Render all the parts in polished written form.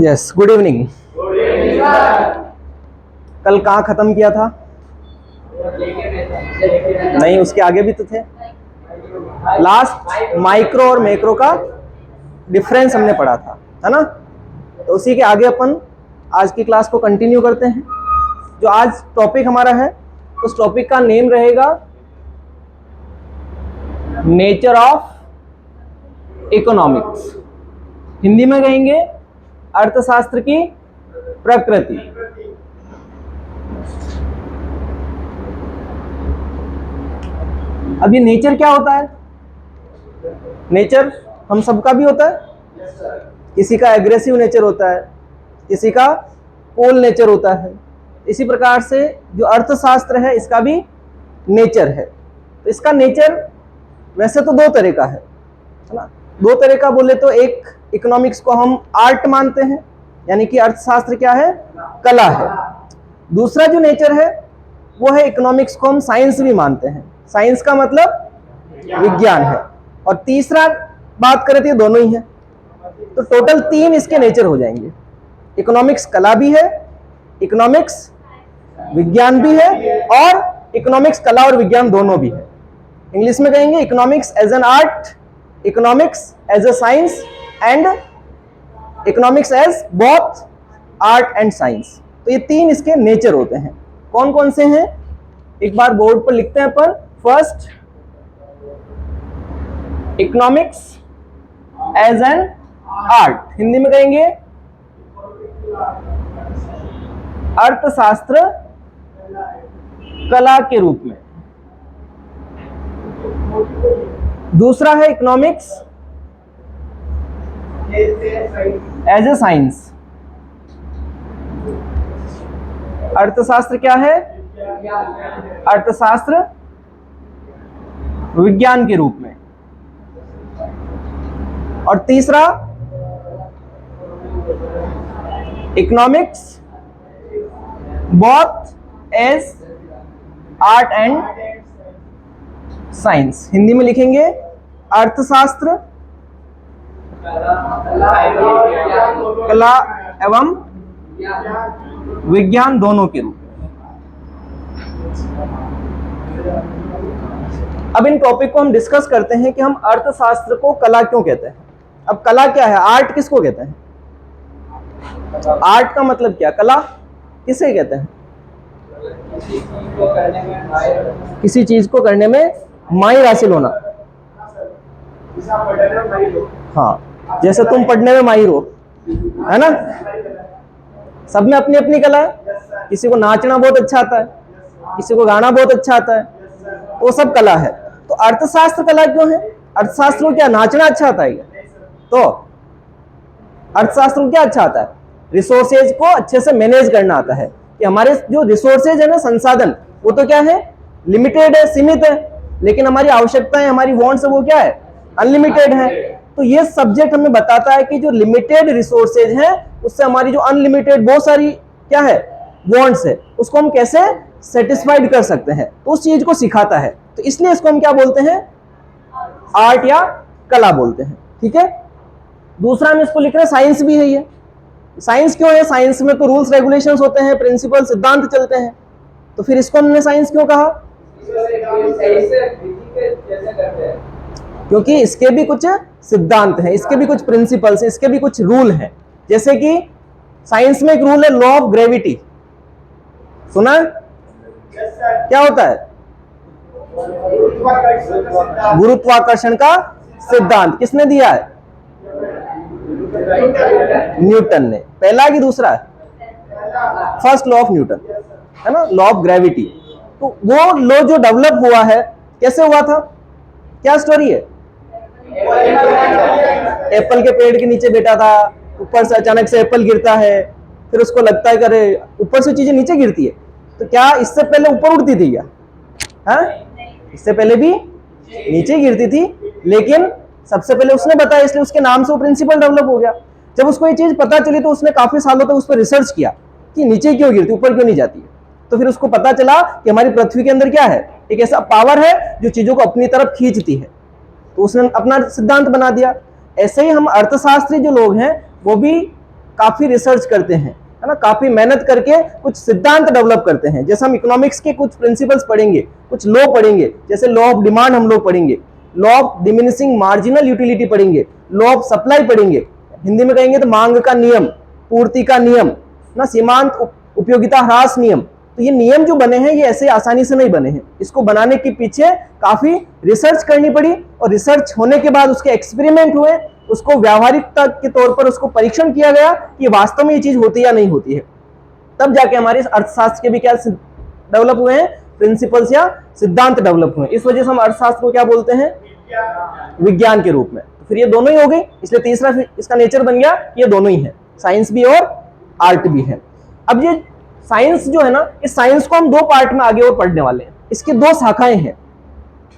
Yes, good evening. कल कहाँ खत्म किया था? नहीं, उसके आगे भी तो थे। लास्ट माइक्रो और मैक्रो का डिफरेंस हमने पढ़ा था, है ना? तो उसी के आगे अपन आज की क्लास को कंटिन्यू करते हैं। जो आज टॉपिक हमारा है, उस टॉपिक का नेम रहेगा नेचर ऑफ इकोनॉमिक्स। हिंदी में कहेंगे अर्थशास्त्र की प्रकृति। अब ये नेचर क्या होता है? नेचर हम सबका भी होता है। किसी का एग्रेसिव नेचर होता है, किसी का कूल नेचर होता है। इसी प्रकार से जो अर्थशास्त्र है, इसका भी नेचर है। तो इसका नेचर वैसे तो दो तरह का है ना? दो तरह का बोले तो एक इकोनॉमिक्स को हम आर्ट मानते हैं, यानी कि अर्थशास्त्र क्या है? कला है। दूसरा जो नेचर है वो है इकोनॉमिक्स को हम साइंस भी मानते हैं। साइंस का मतलब विज्ञान है। और तीसरा बात करें तो ये दोनों ही है। तो टोटल तीन इसके नेचर हो जाएंगे। इकोनॉमिक्स कला भी है, इकोनॉमिक्स विज्ञान भी है, और इकोनॉमिक्स कला और विज्ञान दोनों भी है। इंग्लिश में कहेंगे economics as an art, economics as a science, and economics as both art and science. तो ये तीन इसके नेचर होते हैं। कौन कौन से हैं एक बार बोर्ड पर लिखते हैं अपन। First, economics as an art, Hindi में कहेंगे अर्थशास्त्र कला के रूप में। दूसरा है इकोनॉमिक्स एज ए साइंस। अर्थशास्त्र क्या है? अर्थशास्त्र विज्ञान के रूप में। और तीसरा economics both as art and science, Hindi में लिखेंगे अर्थशास्त्र कला एवं विज्ञान दोनों के रूप में। अब इन टॉपिक को हम डिस्कस करते हैं कि हम अर्थशास्त्र को कला क्यों कहते हैं। अब कला क्या है? आर्ट किसको कहते हैं? आर्ट का मतलब क्या? कला किसे कहते हैं? किसी चीज को करने में माहिर हासिल होना। हाँ, जैसे तुम पढ़ने में माहिर हो, है ना? सब में अपनी अपनी कला है। किसी को नाचना बहुत अच्छा आता है, किसी को गाना बहुत अच्छा आता है, वो सब कला है। तो अर्थशास्त्र कला क्यों है? अर्थशास्त्र को क्या नाचना अच्छा आता है क्या? तो अर्थशास्त्र को क्या अच्छा आता है? रिसोर्सेज को अच्छे से मैनेज करना आता है कि हमारे जो रिसोर्सेज है ना, संसाधन, वो तो क्या है? लिमिटेड है, सीमित है। लेकिन हमारी आवश्यकताएं, हमारी वांट्स है, वो क्या है? अनलिमिटेड है। तो ये सब्जेक्ट हमें बताता है कि जो लिमिटेड रिसोर्सेज हैं, उससे हमारी जो अनलिमिटेड बहुत सारी क्या है? वांट्स है, उसको हम कैसे सेटिस्फाइड कर सकते हैं। तो उस चीज को सिखाता है। तो इसलिए इसको हम क्या बोलते हैं? आर्ट या कला बोलते हैं। ठीक है। दूसरा हम इसको लिख रहे हैं साइंस भी है। ये साइंस क्यों है? साइंस में तो रूल्स रेगुलेशंस होते हैं, प्रिंसिपल सिद्धांत चलते हैं। तो फिर इसको हमने साइंस क्यों कहा? क्योंकि इसके भी कुछ सिद्धांत हैं, इसके भी कुछ प्रिंसिपल्स हैं, इसके भी कुछ रूल हैं। जैसे कि साइंस में एक रूल है लॉ ऑफ ग्रेविटी, सुना है? क्या होता है? गुरुत्वाकर्षण का सिद्धांत किसने दिया है? न्यूटन ने। पहला कि दूसरा है? फर्स्ट लॉ ऑफ न्यूटन, है ना, लॉ ऑफ ग्रेविटी। तो वो लॉ जो डेवलप हुआ है, कैसे हुआ था? क्या स्टोरी है? एप्पल के पेड़ के नीचे बैठा था, ऊपर से अचानक से एप्पल गिरता है, फिर उसको लगता है कि अरे ऊपर से चीजें नीचे गिरती है। तो क्या इससे पहले ऊपर उड़ती थी क्या? है? इससे पहले भी नीचे गिरती थी, लेकिन सबसे पहले उसने बताया, इसलिए उसके नाम से वो प्रिंसिपल डेवलप हो गया। जब उसको ये चीज पता चली तो उसने काफी सालों तक उस पर रिसर्च किया कि नीचे क्यों गिरती, ऊपर क्यों नहीं जाती है। तो फिर उसको पता चला कि हमारी पृथ्वी के अंदर क्या है? एक ऐसा पावर है जो चीजों को अपनी तरफ खींचती है। तो उसने अपना सिद्धांत बना दिया। ऐसे ही हम अर्थशास्त्री जो लोग हैं, वो भी काफी रिसर्च करते हैं, है ना, काफी मेहनत करके कुछ सिद्धांत डेवलप करते हैं। जैसे हम इकोनॉमिक्स के कुछ प्रिंसिपल्स पढ़ेंगे, कुछ लॉ पढ़ेंगे, जैसे लॉ ऑफ डिमांड हम लोग पढ़ेंगे, law of diminishing marginal utility पढ़ेंगे, लॉ ऑफ सप्लाई पढ़ेंगे, हिंदी में कहेंगे तो मांग का नियम, पूर्ति का नियम ना, सीमांत उपयोगिता ह्रास नियम। तो ये नियम जो बने हैं ये ऐसे आसानी से नहीं बने हैं, इसको बनाने के पीछे काफी रिसर्च करनी पड़ी, और रिसर्च होने के बाद उसके एक्सपेरिमेंट हुए, उसको व्यावहारिकता के तौर पर उसको परीक्षण किया गया कि वास्तव में ये चीज होती या नहीं होती है। तब जाके हमारे अर्थशास्त्र के भी क्या डेवलप हुए हैं, प्रिंसिपल्स या सिद्धांत डेवलप हुए। इस वजह से हम अर्थशास्त्र को क्या बोलते हैं, विज्ञान के रूप में। तो फिर ये दोनों ही हो गई, इसलिए तीसरा इसका नेचर बन गया, ये दोनों ही है, साइंस भी और आर्ट भी है। अब ये साइंस जो है ना, इस साइंस को हम दो पार्ट में आगे और पढ़ने वाले हैं। इसकी दो शाखाएं हैं,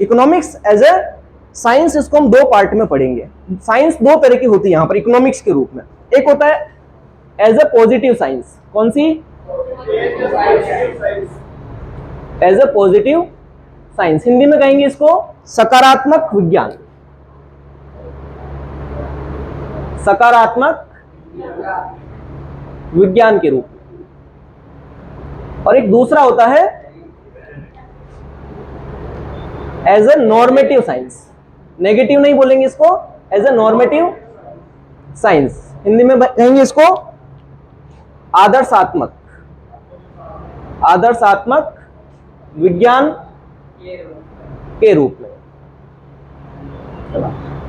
इकोनॉमिक्स एज ए साइंस, इसको हम दो पार्ट में पढ़ेंगे। साइंस दो तरह की होती है यहाँ पर इकोनॉमिक्स के रूप में। एक होता है एज ए पॉजिटिव साइंस, कौन सी, as a positive science, Hindi में कहेंगे इसको सकारात्मक विज्ञान, सकारात्मक विज्ञान के रूप में। और एक दूसरा होता है as a normative science, negative नहीं बोलेंगे इसको, as a normative science, Hindi में कहेंगे इसको आदर्शात्मक, आदर्शात्मक विज्ञान के रूप में।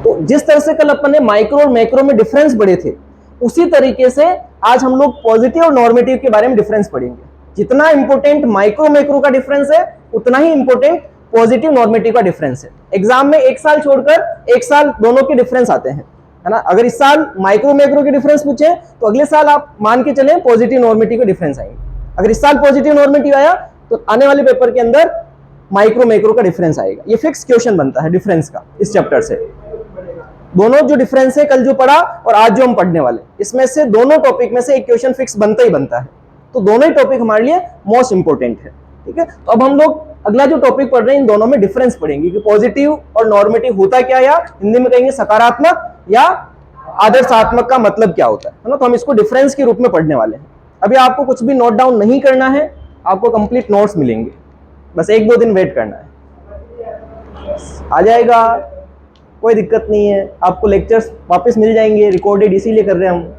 तो जिस तरह से कल अपन ने माइक्रो और मैक्रो में डिफरेंस पढ़े थे, उसी तरीके से आज हम लोग पॉजिटिव और नॉर्मेटिव के बारे में डिफरेंस पढ़ेंगे। जितना इंपॉर्टेंट माइक्रो मैक्रो का डिफरेंस है, उतना ही इंपॉर्टेंट पॉजिटिव नॉर्मेटिव का डिफरेंस है। एग्जाम में एक साल छोड़कर एक साल दोनों के डिफरेंस आते हैं, है ना। अगर इस साल माइक्रो मैक्रो के डिफरेंस पूछे तो अगले साल आप मान के चलें पॉजिटिव नॉर्मेटिव के डिफरेंस आएंगे। अगर इस साल पॉजिटिव नॉर्मेटिव आया तो आने वाले पेपर के अंदर माइक्रो मैक्रो का डिफरेंस आएगा। ये फिक्स क्वेश्चन बनता है डिफरेंस का इस चैप्टर से। दोनों जो डिफरेंस है कल जो पढ़ा और आज जो हम पढ़ने वाले, इसमें से दोनों टॉपिक में से एक क्वेश्चन फिक्स बनता ही बनता है। तो दोनों ही टॉपिक हमारे लिए मोस्ट इंपोर्टेंट है, ठीक है। तो अब हम लोग अगला जो टॉपिक पढ़ रहे हैं, इन दोनों में डिफरेंस पढ़ेंगे कि पॉजिटिव और नॉर्मेटिव होता क्या, या हिंदी में कहेंगे सकारात्मक या आदर्शात्मक का मतलब क्या होता है ना। तो हम इसको डिफरेंस के रूप में पढ़ने वाले हैं। अभी आपको कुछ भी नोट डाउन नहीं करना है, आपको कंप्लीट नोट्स मिलेंगे, बस एक दो दिन वेट करना है, आ जाएगा, कोई दिक्कत नहीं है। आपको लेक्चर्स वापस मिल जाएंगे, रिकॉर्डेड इसीलिए कर रहे हैं हम।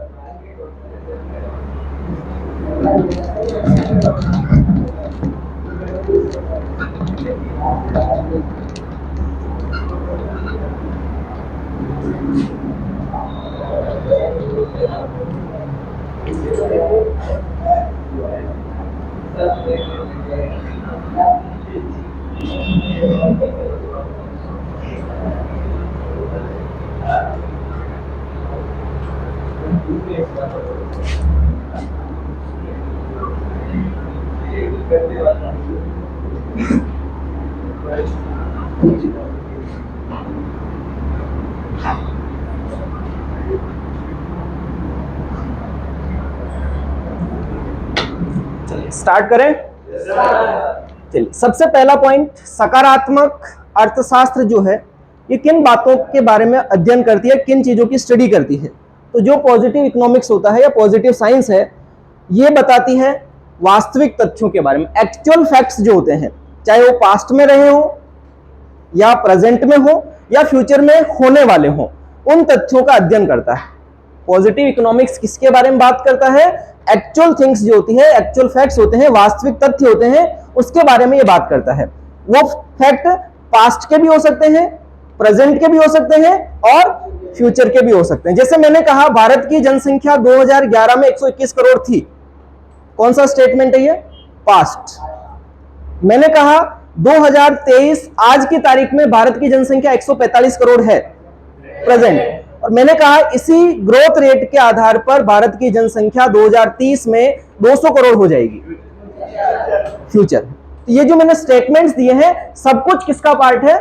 चलिए स्टार्ट करें। चलिए सबसे पहला पॉइंट, सकारात्मक अर्थशास्त्र जो है ये किन बातों के बारे में अध्ययन करती है, किन चीजों की स्टडी करती है। तो जो पॉजिटिव इकोनॉमिक्स होता है या पॉजिटिव साइंस है, ये बताती है वास्तविक तथ्यों के बारे में, एक्चुअल फैक्ट्स जो होते हैं, चाहे वो पास्ट में रहे हो या प्रेजेंट में हो या फ्यूचर में होने वाले हो, उन तथ्यों का अध्ययन करता है। पॉजिटिव इकोनॉमिक्स किसके बारे में बात करता है, एक्चुअल थिंग्स जो होती है, एक्चुअल फैक्ट्स होते हैं, वास्तविक तथ्य होते हैं, उसके बारे में ये बात करता है। वो फैक्ट पास्ट के भी हो सकते हैं, प्रेजेंट के भी हो सकते हैं और फ्यूचर के भी हो सकते हैं। जैसे मैंने कहा भारत की जनसंख्या 2011 में 121 करोड़ थी, कौन सा स्टेटमेंट है ये, पास्ट। मैंने कहा 2023 आज की तारीख में भारत की जनसंख्या 145 करोड़ है, प्रेजेंट। और मैंने कहा इसी ग्रोथ रेट के आधार पर भारत की जनसंख्या 2030 में 200 करोड़ हो जाएगी, फ्यूचर। तो ये जो मैंने स्टेटमेंट्स दिए हैं, सब कुछ किसका पार्ट है,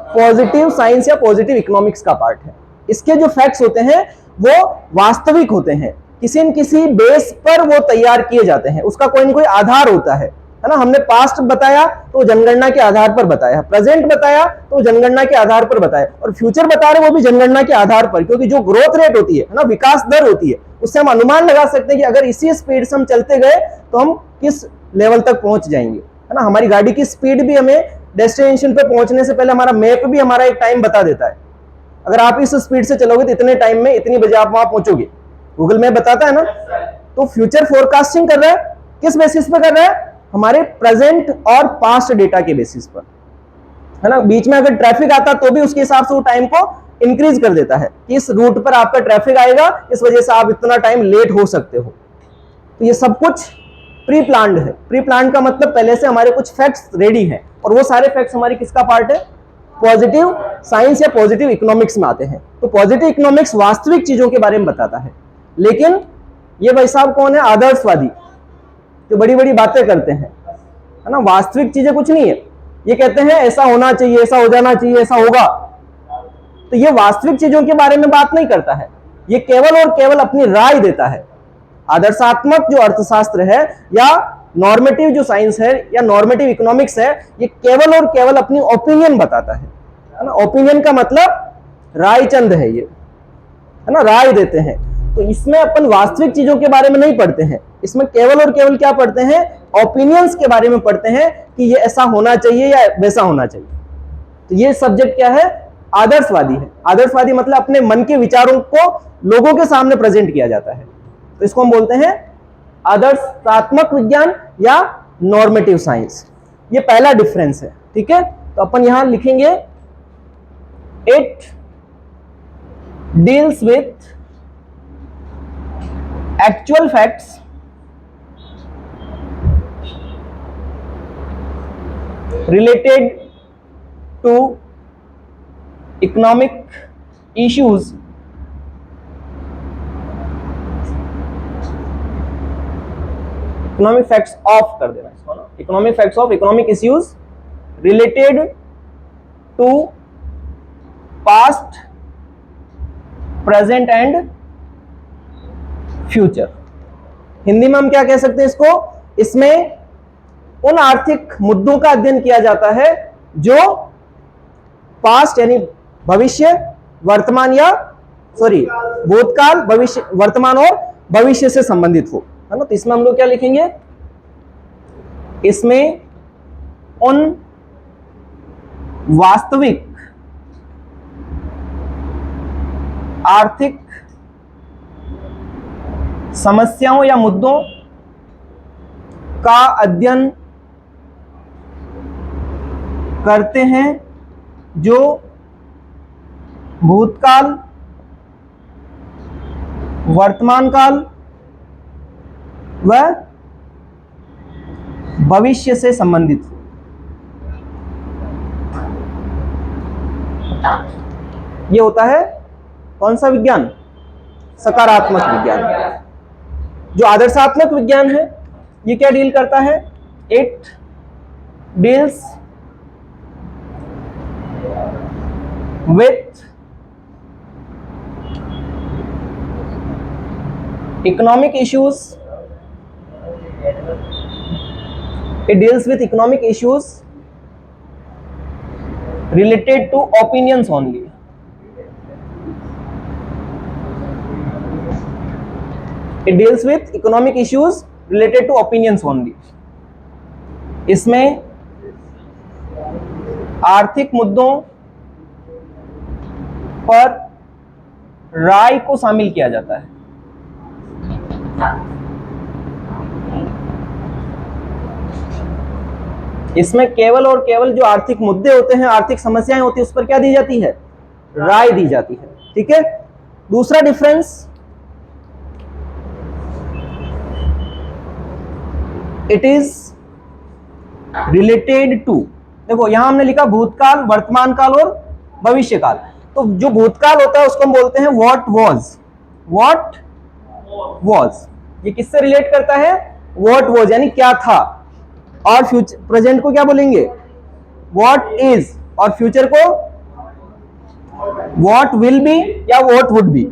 पॉजिटिव साइंस या पॉजिटिव इकोनॉमिक्स का पार्ट है। इसके जो फैक्ट्स होते हैं वो वास्तविक होते हैं, किसी न किसी बेस पर वो तैयार किए जाते हैं, उसका कोई न कोई आधार होता है ना। हमने पास्ट बताया तो जनगणना के आधार पर बताया, प्रेजेंट बताया तो जनगणना के आधार पर बताया, और फ्यूचर बता रहे वो भी जनगणना के आधार पर, क्योंकि जो ग्रोथ रेट होती है ना, विकास दर होती है, उससे हम अनुमान लगा सकते हैं कि अगर इसी स्पीड से हम चलते गए तो हम किस लेवल तक पहुंच जाएंगे, है ना। हमारी गाड़ी की स्पीड भी हमें डेस्टिनेशन पे पहुंचने से पहले हमारा मैप भी हमारा एक टाइम बता देता है। अगर आप इस स्पीड से चलोगे तो इतने टाइम में इतनी बजे आप वहां पहुंचोगे, गूगल मैप बताता है ना। तो फ्यूचर फोरकास्टिंग कर रहा है, किस बेसिस पे कर रहा है? हमारे प्रेजेंट और पास्ट डेटा के बेसिस पर, है ना। बीच में अगर ट्रैफिक आता तो भी उसके हिसाब से वो टाइम को इंक्रीज कर देता है कि इस रूट पर आपका ट्रैफिक आएगा, इस वजह से आप इतना टाइम लेट हो सकते हो। तो ये सब कुछ प्री प्लान्ड है। प्री प्लान्ड का मतलब पहले से हमारे कुछ फैक्ट्स रेडी हैं, और वो सारे फैक्ट्स हमारी किसका पार्ट है? पॉजिटिव साइंस या पॉजिटिव इकोनॉमिक्स में आते हैं। तो पॉजिटिव इकोनॉमिक्स वास्तविक चीजों के बारे में बताता है, लेकिन ये भाई साहब कौन है? आदर्शवादी, जो बड़ी बड़ी बातें करते हैं, है ना। वास्तविक चीजें कुछ नहीं है, ये कहते हैं ऐसा होना चाहिए, ऐसा हो जाना चाहिए, ऐसा होगा। तो ये वास्तविक चीजों के बारे में बात नहीं करता है, ये केवल और केवल अपनी राय देता है। आदर्शात्मक जो अर्थशास्त्र है या नॉर्मेटिव जो साइंस है या नॉर्मेटिव इकोनॉमिक्स है, ये केवल और केवल अपनी ओपिनियन बताता है ना। ओपिनियन का मतलब रायचंद है ये, है ना, राय देते हैं। तो इसमें अपन वास्तविक चीजों के बारे में नहीं पढ़ते हैं, इसमें केवल और केवल क्या पढ़ते हैं? ओपिनियंस के बारे में पढ़ते हैं कि ये ऐसा होना चाहिए या वैसा होना चाहिए। तो ये सब्जेक्ट क्या है? आदर्शवादी है। आदर्शवादी मतलब अपने मन के विचारों को लोगों के सामने प्रेजेंट किया जाता है, तो इसको हम बोलते हैं आदर्शात्मक विज्ञान या नॉर्मेटिव साइंस। ये पहला डिफरेंस है, ठीक है। तो अपन यहां लिखेंगे it deals with actual facts related to economic issues economic facts of कर देना इसको ना, economic facts of economic issues related to past, present and future। Hindi में हम क्या कह सकते हैं इसको? इसमें उन आर्थिक मुद्दों का अध्ययन किया जाता है जो पास्ट यानी भविष्य, वर्तमान या भूतकाल, भविष्य, वर्तमान और भविष्य से संबंधित हो, है ना। तो इसमें हम लोग क्या लिखेंगे? इसमें उन वास्तविक आर्थिक समस्याओं या मुद्दों का अध्ययन करते हैं जो भूतकाल, वर्तमान काल व भविष्य से संबंधित हो। यह होता है कौन सा विज्ञान? सकारात्मक विज्ञान। जो आदर्शात्मक विज्ञान है ये क्या डील करता है? It deals with economic issues, it deals with economic issues related to opinions only। It deals with economic issues related to opinions only। इसमें आर्थिक मुद्दों पर राय को शामिल किया जाता है। इसमें केवल और केवल जो आर्थिक मुद्दे होते हैं, आर्थिक समस्याएं होती है, उस पर क्या दी जाती है? राय दी जाती है, ठीक है। दूसरा difference, it is related to, देखो यहां हमने लिखा भूतकाल, वर्तमान काल और भविष्य काल। तो जो भूतकाल होता है उसको हम बोलते हैं व्हाट वाज। ये किससे रिलेट करता है? व्हाट वाज यानी क्या था। और फ्यूचर, प्रेजेंट को क्या बोलेंगे? What is. और फ्यूचर को व्हाट विल बी या व्हाट वुड बी।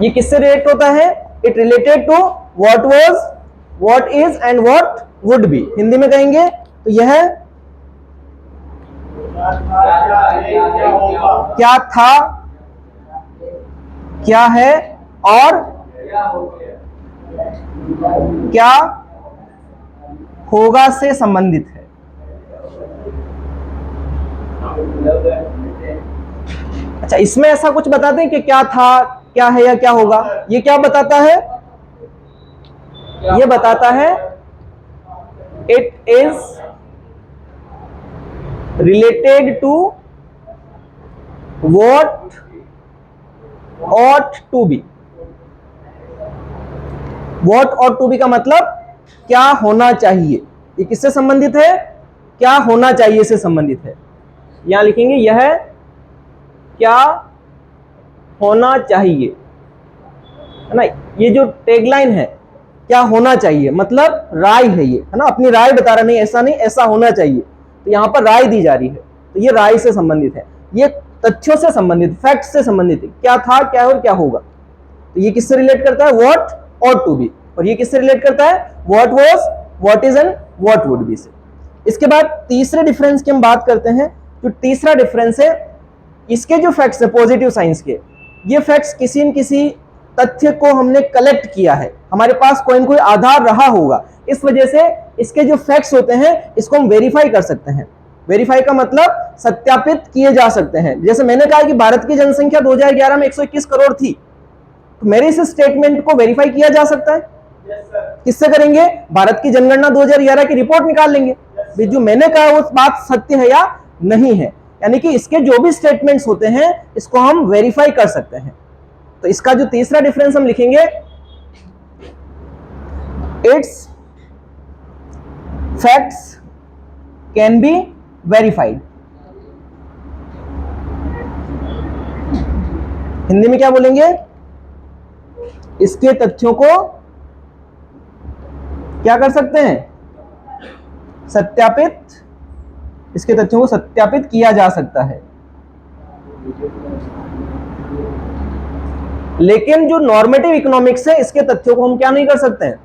ये किससे रिलेट होता है? It related to what was, what is and what would be. Hindi में कहेंगे तो यह क्या था, क्या है और क्या होगा से संबंधित है। अच्छा, इसमें ऐसा कुछ बताते हैं कि क्या था, क्या है या क्या होगा? ये क्या बताता है? ये बताता है it is related to what ought to be। what ought to be का मतलब क्या होना चाहिए। ये किससे संबंधित है? क्या होना चाहिए से संबंधित है। यहां लिखेंगे यह क्या होना चाहिए, है ना। ये जो टैगलाइन है क्या होना चाहिए मतलब राय है ये, है ना। अपनी राय बता रहा, नहीं ऐसा नहीं, ऐसा होना चाहिए। तो यहां पर राय दी जा रही है, तो ये राय से संबंधित है, ये तथ्यों से संबंधित, फैक्ट से संबंधित है। क्या था, क्या है और क्या होगा। तो ये किससे रिलेट करता है? What ought to be। और ये किससे रिलेट करता है? What was, what is and what would B से। इसके बाद तीसरे डिफरेंस की हम बात करते हैं। जो तीसरा डिफरेंस है, इसके जो फैक्ट्स है पॉजिटिव साइंस के, ये फैक्ट्स किसी न किसी तथ्य को हमने कलेक्ट किया है, हमारे पास कोई न कोई आधार रहा होगा, इस वजह से इसके जो फैक्ट्स होते हैं इसको हम वेरीफाई कर सकते हैं। वेरीफाई का मतलब सत्यापित किए जा सकते हैं। जैसे मैंने कहा कि भारत की जनसंख्या 2011 में 121 करोड़ थी, तो मेरे इस स्टेटमेंट को वेरीफाई किया जा सकता है। किससे करेंगे? भारत की जनगणना 2011 की रिपोर्ट निकाल लेंगे, जो मैंने कहा वो बात सत्य है या नहीं है। यानी कि इसके जो भी स्टेटमेंट्स होते हैं इसको हम वेरीफाई कर सकते हैं। तो इसका जो तीसरा डिफरेंस हम लिखेंगे, it's facts can be verified. Hindi में क्या बोलेंगे? इसके तथ्यों को क्या कर सकते हैं? सत्यापित, इसके तथ्यों को सत्यापित किया जा सकता है। लेकिन जो नॉर्मेटिव इकोनॉमिक्स है इसके तथ्यों को हम क्या नहीं कर सकते हैं?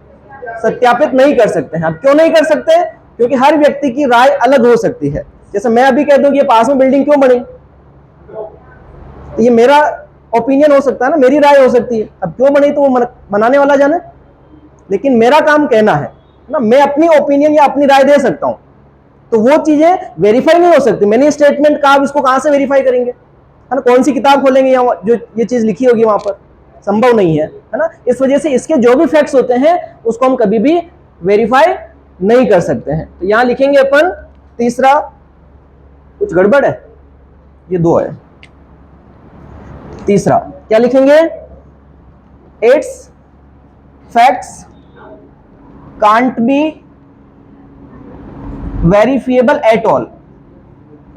सत्यापित नहीं कर सकते हैं। अब क्यों नहीं कर सकते? क्योंकि हर व्यक्ति की राय अलग हो सकती है। जैसे मैं अभी कह दूं कि ये पास में बिल्डिंग क्यों बनी, तो ये मेरा ओपिनियन हो सकता है ना, मेरी राय हो सकती है। अब क्यों बनी तो वो बनाने वाला जाने, लेकिन मेरा काम कहना है ना, मैं अपनी ओपिनियन या अपनी राय दे सकता हूं। तो वो चीजें वेरीफाई नहीं हो सकती। मैंने स्टेटमेंट कहा, इसको कहां से वेरीफाई करेंगे, है ना। कौन सी किताब खोलेंगे या जो ये चीज लिखी होगी वहां पर, संभव नहीं है, है ना। इस वजह से इसके जो भी फैक्ट्स होते हैं उसको हम कभी भी वेरीफाई नहीं कर सकते हैं। तो यहां लिखेंगे अपन तीसरा, कुछ गड़बड़ है, ये दो है। तीसरा क्या लिखेंगे? It's facts can't be verifiable at all.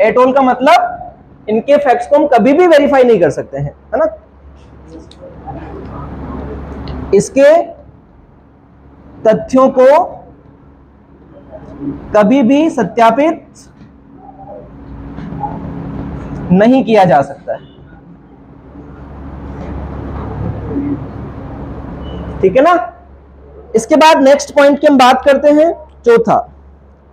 At all का मतलब इनके फैक्ट्स को हम कभी भी वेरीफाई नहीं कर सकते हैं, है ना। इसके तथ्यों को कभी भी सत्यापित नहीं किया जा सकता है, ठीक है ना। इसके बाद नेक्स्ट पॉइंट की हम बात करते हैं, चौथा।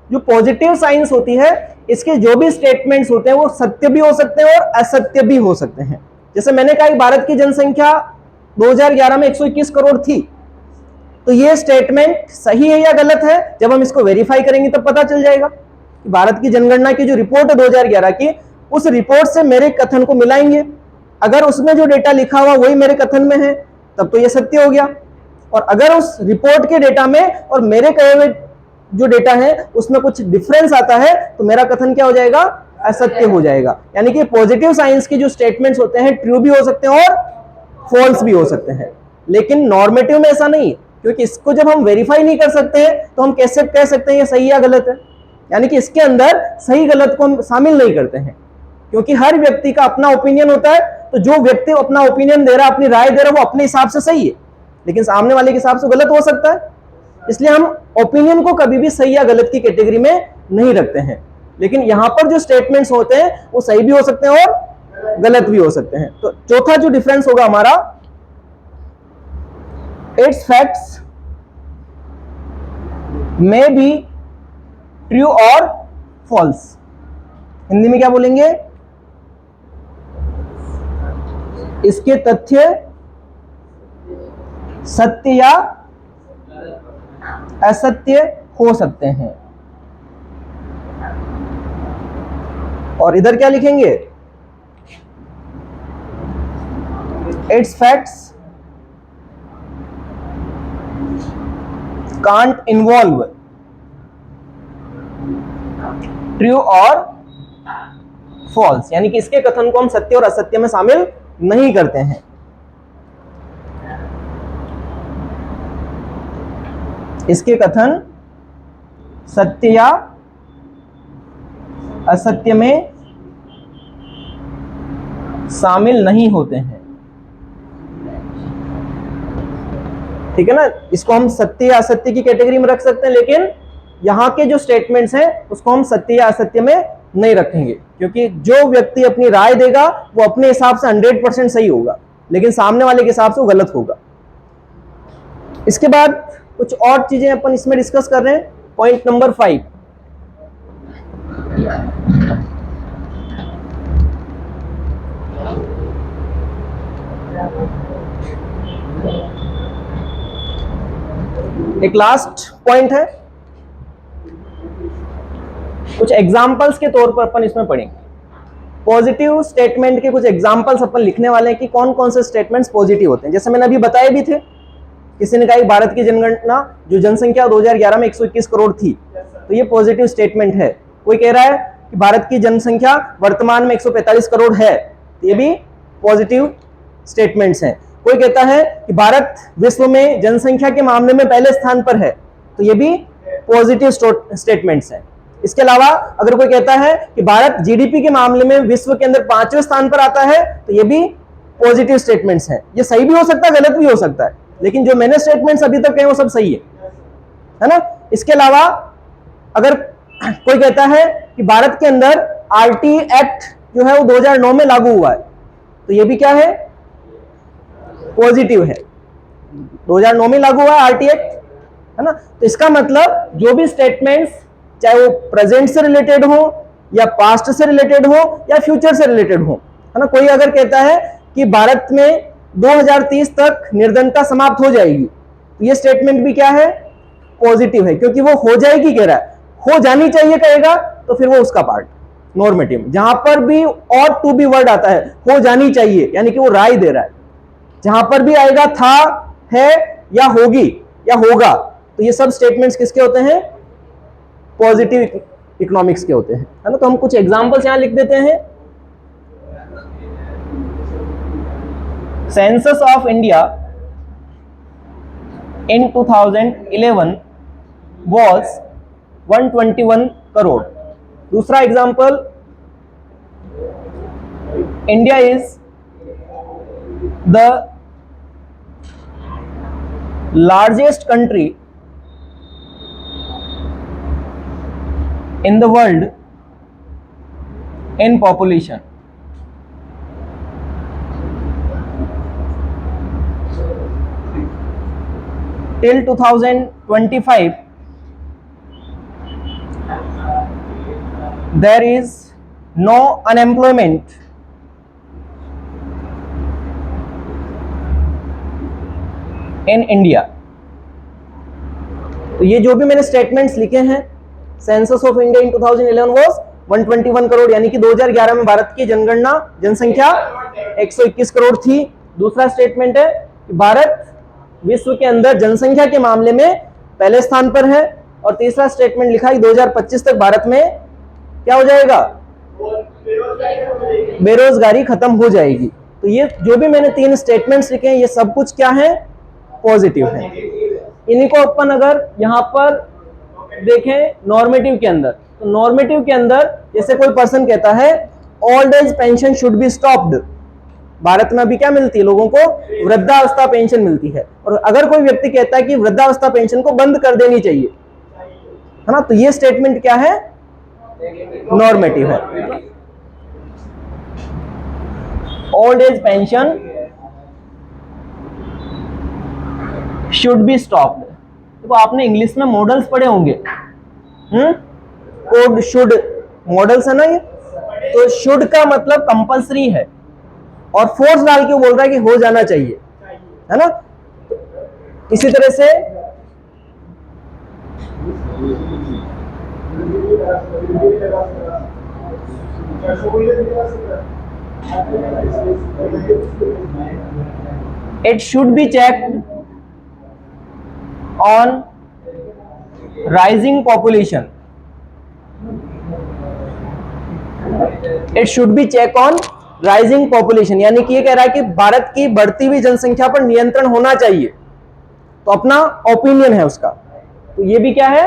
जो पॉजिटिव साइंस होती है इसके जो भी स्टेटमेंट्स होते हैं वो सत्य भी हो सकते हैं और असत्य भी हो सकते हैं। जैसे मैंने कहा कि भारत की जनसंख्या 2011 में 121 करोड़ थी, तो ये स्टेटमेंट सही है या गलत है, जब हम इसको वेरीफाई करेंगे तब पता चल जाएगा। कि भारत की जनगणना की जो रिपोर्ट है 2011 की, उस रिपोर्ट से मेरे कथन को मिलाएंगे, अगर उसमें जो डेटा लिखा हुआ वही मेरे कथन में है तब तो ये सत्य हो गया। और अगर उस रिपोर्ट के डेटा में और मेरे कहे हुए जो डेटा है उसमें कुछ डिफरेंस आता है तो मेरा कथन क्या हो जाएगा? असत्य हो जाएगा। यानी कि पॉजिटिव साइंस के जो स्टेटमेंट्स होते हैं ट्रू भी हो सकते हैं और फॉल्स भी हो सकते हैं। लेकिन नॉर्मेटिव में ऐसा नहीं है, क्योंकि इसको जब हम वेरीफाई नहीं कर सकते हैं तो हम कैसे कह सकते हैं ये सही या गलत है। यानी कि इसके अंदर सही गलत को हम शामिल नहीं करते हैं, क्योंकि हर व्यक्ति का अपना ओपिनियन होता है। तो जो व्यक्ति अपना ओपिनियन दे रहा है, अपनी राय दे रहा है, वो अपने हिसाब से सही है, लेकिन सामने वाले के हिसाब से गलत हो सकता है। इसलिए हम ओपिनियन को कभी भी सही या गलत की कैटेगरी में नहीं रखते हैं। लेकिन यहां पर जो स्टेटमेंट्स होते हैं वो सही भी हो सकते हैं और गलत भी हो सकते हैं। तो चौथा जो डिफरेंस होगा हमारा, it's facts may be true और फॉल्स। हिंदी में क्या बोलेंगे? इसके तथ्य सत्य या असत्य हो सकते हैं। और इधर क्या लिखेंगे? It's facts can't involve true और फॉल्स, यानी कि इसके कथन को हम सत्य और असत्य में शामिल नहीं करते हैं। इसके कथन सत्य या असत्य में शामिल नहीं होते हैं। ठीक है ना, इसको हम सत्य या असत्य की कैटेगरी में रख सकते हैं, लेकिन यहां के जो स्टेटमेंट्स हैं उसको हम सत्य या असत्य में नहीं रखेंगे, क्योंकि जो व्यक्ति अपनी राय देगा वो अपने हिसाब से 100% सही होगा, लेकिन सामने वाले के हिसाब से वो गलत होगा। इसके बाद कुछ और चीजें अपन इसमें डिस्कस कर रहे हैं। पॉइंट नंबर 5, एक लास्ट पॉइंट है, कुछ एग्जाम्पल्स के तौर पर अपन इसमें पढ़ेंगे। पॉजिटिव स्टेटमेंट के कुछ एग्जाम्पल्स अपन लिखने वाले हैं कि कौन कौन से स्टेटमेंट्स पॉजिटिव होते हैं। जैसे मैंने अभी बताए भी थे, किसी ने कहा भारत की जनगणना जो जनसंख्या 2011 में 121 करोड़ थी, तो ये पॉजिटिव स्टेटमेंट है। कोई कह रहा है कि भारत की जनसंख्या वर्तमान में 145 करोड़ है, तो ये भी पॉजिटिव स्टेटमेंट्स हैं। कोई कहता है कि भारत विश्व में जनसंख्या के मामले में पहले स्थान पर है, तो ये भी पॉजिटिव स्टेटमेंट्स हैं। इसके अलावा अगर कोई कहता है कि भारत जीडीपी के मामले में विश्व के अंदर 5वें स्थान पर आता है, तो ये भी पॉजिटिव स्टेटमेंट्स हैं। ये सही भी हो सकता है, गलत भी हो सकता है, लेकिन जो मैंने स्टेटमेंट्स अभी तक कहे वो सब सही है ना। इसके अलावा अगर कोई कहता है कि भारत के अंदर आरटी एक्ट जो है वो 2009 में लागू हुआ है, तो ये भी क्या है? पॉजिटिव है। 2009 में लागू हुआ है आरटी एक्ट, है ना। तो इसका मतलब जो भी स्टेटमेंट्स, चाहे वो प्रेजेंट से रिलेटेड हो या पास्ट से रिलेटेड हो या फ्यूचर से रिलेटेड हो, है ना। कोई अगर कहता है कि भारत में 2030 तक निर्धनता समाप्त हो जाएगी, तो ये स्टेटमेंट भी क्या है? पॉजिटिव है, क्योंकि वो हो जाएगी कह रहा है, हो जानी चाहिए कहेगा तो फिर वो उसका पार्ट नॉर्मेटिव। जहां पर भी और टू बी वर्ड आता है, हो जानी चाहिए, यानी कि वो राय दे रहा है। जहां पर भी आएगा था, है या होगी या होगा, तो ये सब स्टेटमेंट्स किसके होते हैं? पॉजिटिव इकोनॉमिक्स के होते हैं, है ना। तो हम कुछ एग्जांपल्स यहां लिख देते हैं। Census of India in 2011 was 121 crore. दूसरा example, India is the largest country in the world in population. Till 2025 there is no unemployment in India. तो ये जो भी मैंने स्टेटमेंट्स लिखे हैं, census of India in 2011 was 121 crore, यानी कि 2011 में भारत की जनगणना जनसंख्या 121 करोड़ थी। दूसरा स्टेटमेंट है कि भारत विश्व के अंदर जनसंख्या के मामले में पहले स्थान पर है। और तीसरा स्टेटमेंट लिखा है 2025 तक भारत में क्या हो जाएगा? बेरोजगारी खत्म हो जाएगी। तो ये जो भी मैंने 3 स्टेटमेंट्स लिखे हैं, ये सब कुछ क्या है? पॉजिटिव है। इन्हीं को अपन अगर यहां पर देखें नॉर्मेटिव के अंदर, तो नॉर्मेटिव के अंदर जैसे कोई पर्सन कहता है old age pension should be stopped. Bharat में अभी क्या मिलती है लोगों को? वृद्धावस्था पेंशन मिलती है। और अगर कोई व्यक्ति कहता है कि वृद्धावस्था पेंशन को बंद कर देनी चाहिए, है ना, तो ये स्टेटमेंट क्या है? नॉर्मेटिव है। Old age pension should be stopped. तो आपने इंग्लिश में मॉडल्स पढ़े होंगे, कोड शुड मॉडल्स है ना ये। तो शुड का मतलब कंपलसरी है और फोर्स डाल के बोल रहा है कि हो जाना चाहिए, है ना। इसी तरह से it should be checked on rising population. It should be check on rising population, यानी कि ये कह रहा है कि भारत की बढ़ती हुई जनसंख्या पर नियंत्रण होना चाहिए। तो अपना ओपिनियन है उसका, तो ये भी क्या है,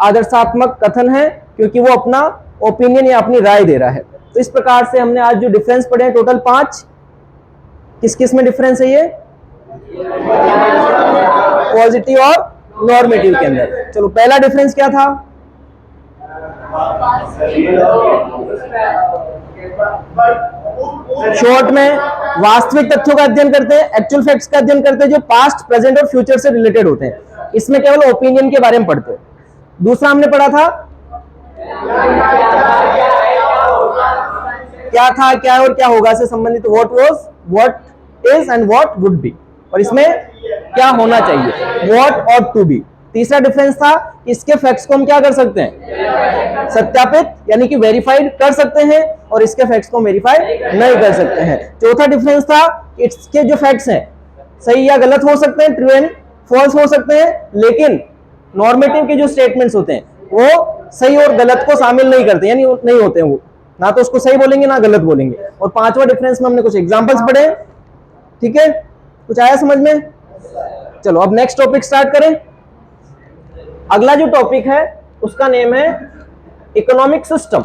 आदर्शात्मक कथन है, क्योंकि वो अपना ओपिनियन या अपनी राय दे रहा है। तो इस प्रकार से हमने आज जो डिफरेंस पढ़े हैं टोटल 5, किस किस में डिफरेंस है ये, पॉजिटिव और नॉर्मेटिव के अंदर। चलो पहला डिफरेंस क्या था, शॉर्ट में वास्तविक तथ्यों का अध्ययन करते हैं, एक्चुअल फैक्ट्स का अध्ययन करते हैं जो पास्ट, प्रेजेंट और फ्यूचर से रिलेटेड होते हैं। इसमें केवल ओपिनियन के बारे में पढ़ते हैं। दूसरा हमने पढ़ा था क्या था, क्या है और क्या होगा से संबंधित, what was, what is and what would B, और इसमें क्या होना चाहिए, व्हाट ऑट टू बी। तीसरा डिफरेंस था कि इसके फैक्ट्स को हम क्या कर सकते हैं, सत्यापित यानी कि वेरीफाइड कर सकते हैं, और इसके फैक्ट्स को वेरीफाइड नहीं कर सकते हैं। चौथा डिफरेंस था इसके जो फैक्ट्स हैं सही या गलत हो सकते हैं, ट्रू एंड फॉल्स हो सकते हैं, लेकिन नॉर्मेटिव के जो स्टेटमेंट्स होते हैं वो सही और गलत को शामिल नहीं करते, यानी नहीं होते हैं, वो ना तो उसको सही बोलेंगे ना गलत बोलेंगे। और पांचवा डिफरेंस में हमने कुछ एग्जांपल्स पढ़े, ठीक है, कुछ आया समझ में। चलो अब नेक्स्ट टॉपिक स्टार्ट करें। अगला जो टॉपिक है उसका नेम है इकोनॉमिक सिस्टम।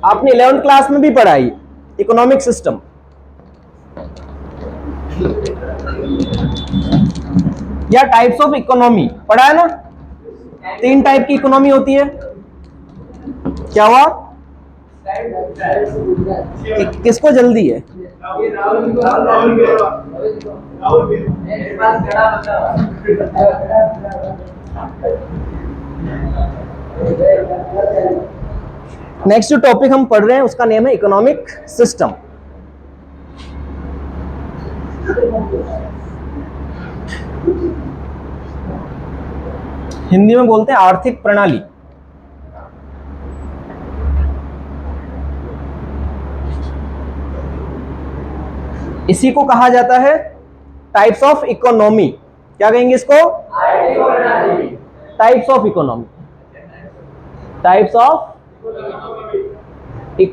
आपने 11th क्लास में भी पढ़ा है इकोनॉमिक सिस्टम। या टाइप्स ऑफ इकोनॉमी पढ़ा है ना, 3 टाइप की इकोनॉमी होती है। क्या हुआ, किसको जल्दी है, नेक्स्ट जो टॉपिक हम पढ़ रहे हैं उसका नेम है इकोनॉमिक सिस्टम। हिंदी में बोलते हैं आर्थिक प्रणाली। इसी को कहा जाता है टाइप्स ऑफ इकोनॉमी। क्या कहेंगे इसको, types of economy, types of economy.